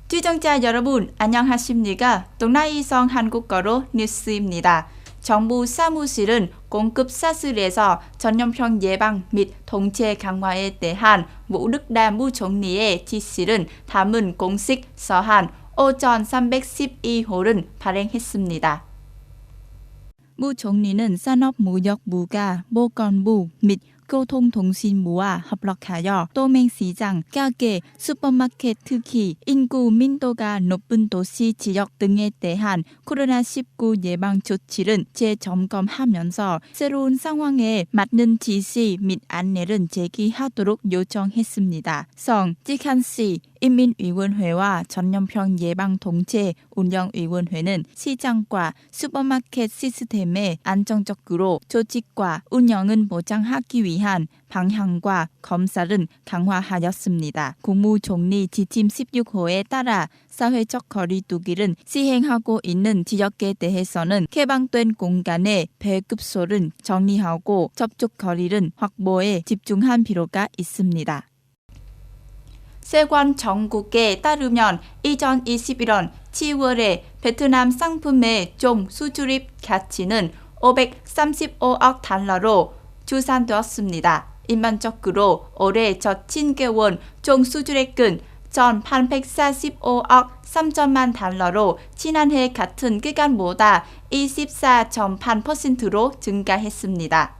시청자 여러분, 안녕하십니까? 동나이성 한국어로 뉴스입니다. 정부 사무실은 공급 사슬에서 전염병 예방 및 통제 강화에 대한 무력담무 총리의 지시를 담은 공식 서한 5312호를 발행했습니다. 무 총리는 산업무역부가 보건부 및 교통통신부와 협력하여 도맹시장, 가게, 슈퍼마켓 특히 인구 밀도가 높은 도시 지역 등에 대한 코로나19 예방 조치를 재점검하면서 새로운 상황에 맞는 지시 및 안내를 제기하도록 요청했습니다. 성 지칸시 인민위원회와 전염병 예방 통제 운영위원회는 시장과 슈퍼마켓 시스템의 안정적으로 조직과 운영을 보장하기 위한 방향과 검사를 강화하였습니다. 국무총리 지침 16호에 따라 사회적 거리두기를 시행하고 있는 지역에 대해서는 개방된 공간의 배급소를 정리하고 접촉 거리를 확보에 집중한 필요가 있습니다. 세관 정국에 따르면 2021년 7월에 베트남 상품의 총 수출입 가치는 535억 달러로 추산되었습니다. 일반적으로 올해 첫 7개월 총 수출액은 1,845억 3천만 달러로 지난해 같은 기간보다 24.8%로 증가했습니다.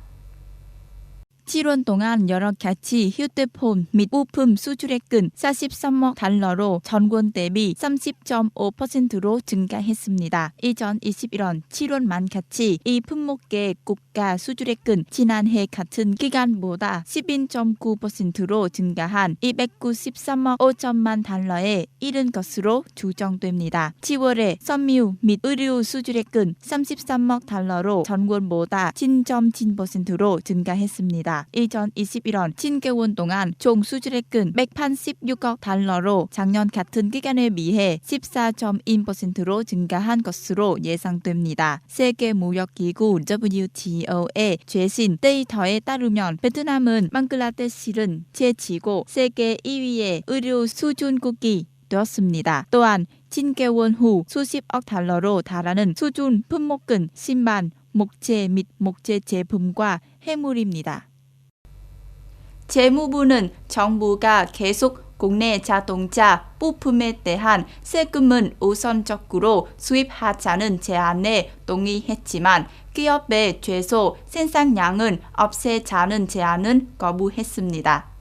7월 동안 여러 가지 휴대폰 및 부품 수출액은 43억 달러로 전년 대비 30.5%로 증가했습니다. 2021년 7월만 같이 이 품목의 국가 수출액은 지난해 같은 기간보다 12.9%로 증가한 293억 5천만 달러에 이른 것으로 추정됩니다. 10월에 섬유 및 의류 수출액은 33억 달러로 전년보다 10.7%로 증가했습니다. 2021년 7개월 동안 총 수출액은 186억 달러로 작년 같은 기간에 비해 14.1%로 증가한 것으로 예상됩니다. 세계무역기구 WTO의 최신 데이터에 따르면 베트남은 방글라데시를 제치고 세계 2위의 의료 수준국이 되었습니다. 또한 7개월 후 수십억 달러로 달하는 수준 품목은 신발, 목재 및 목재 제품과 해물입니다. 재무부는 정부가 계속 국내 자동차 부품에 대한 세금은 우선적으로 수입하자는 제안에 동의했지만 기업의 최소 생산량은 없애자는 제안은 거부했습니다.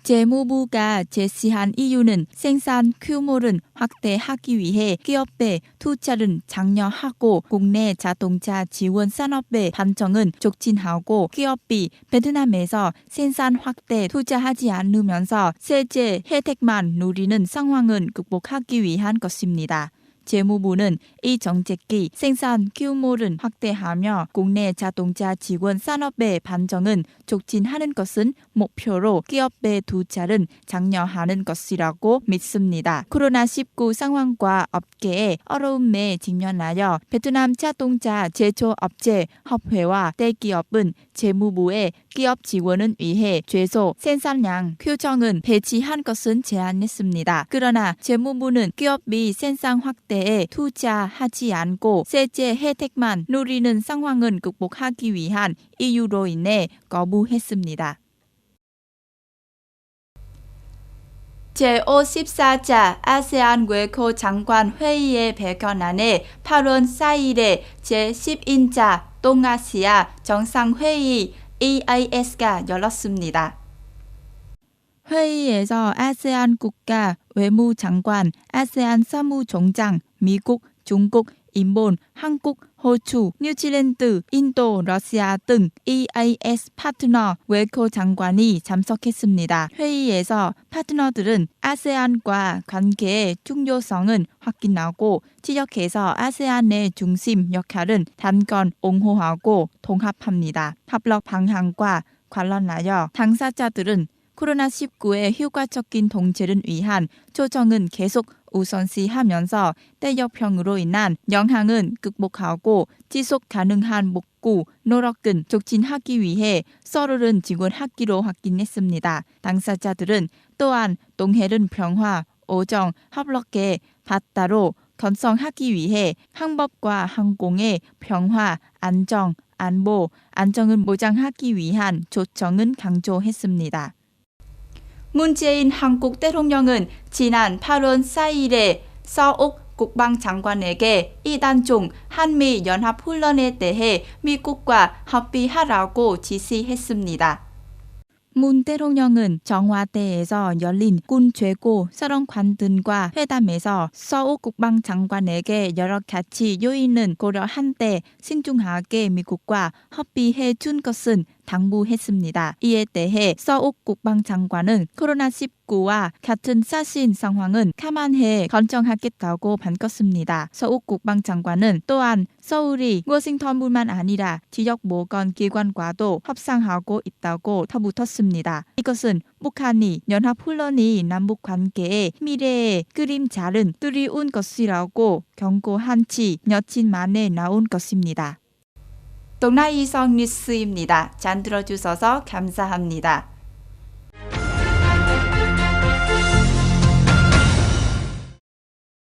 재무부가 제시한 이유는 생산 규모를 확대하기 위해 기업의 투자를 장려하고 국내 자동차 지원 산업의 반정은 촉진하고 기업이 베트남에서 생산 확대 투자하지 않으면서 세제 혜택만 누리는 상황은 극복하기 위한 것입니다. 재무부는 이 정책이 생산 규모를 확대하며 국내 자동차 지원 산업의 반정은 촉진하는 것은 목표로 기업의 투자를 장려하는 것이라고 믿습니다. 코로나19 상황과 업계의 어려움에 직면하여 베트남 자동차 제조업체 협회와 대기업은 재무부의 기업 지원을 위해 최소 생산량 규정은 배치한 것은 제안했습니다. 그러나 재무부는 기업이 생산 확대에 투자하지 않고 세제 혜택만 누리는 상황은 극복하기 위한 이유로 인해 거부했습니다. 제54차 아세안 외교 장관 회의의 배경안에 8월 4일에 제10인차 동아시아 정상회의 EAS가 열렸습니다. 회의에서 아세안 국가 외무장관, 아세안 사무총장, 미국, 중국, 일본, 한국, 호주, 뉴질랜드, 인도, 러시아 등 EAS 파트너 외교장관이 참석했습니다. 회의에서 파트너들은 아세안과 관계의 중요성은 확인하고 지역에서 아세안의 중심 역할은 단건 옹호하고 통합합니다. 협력 방향과 관련하여 당사자들은 코로나19의 효과적인 통제를 위한 조정은 계속 우선시하면서 대역병으로 인한 영향은 극복하고 지속 가능한 목구 노력은 촉진하기 위해 서로를 지원하기로 확인했습니다. 당사자들은 또한 동해른 평화, 오정 협력해 바다로 건성하기 위해 항법과 항공의 평화, 안정, 안보, 안정을 보장하기 위한 조정은 강조했습니다. 문재인 한국 대통령은 지난 8월 4일에 서욱 국방장관에게 이단종 한미연합훈련에 대해 미국과 합의하라고 지시했습니다. 문 대통령은 청와대에서 열린 군 최고 사령관 등과 회담에서 서욱 국방장관에게 여러 가지 요인을 고려한 데 신중하게 미국과 합의해 준 것은 당부했습니다. 이에 대해 서욱 국방장관은 코로나19와 같은 사신 상황은 감안해 결정하겠다고 밝혔습니다. 서욱 국방장관은 또한 서울이 워싱턴뿐만 아니라 지역 모건 기관과도 협상하고 있다고 덧붙였습니다. 이것은 북한이 연합훈련이 남북관계의 미래의 그림자를 뚜리운 것이라고 경고한 지 며칠 만에 나온 것입니다. 동나이성 뉴스입니다. 잘 들어주셔서 감사합니다.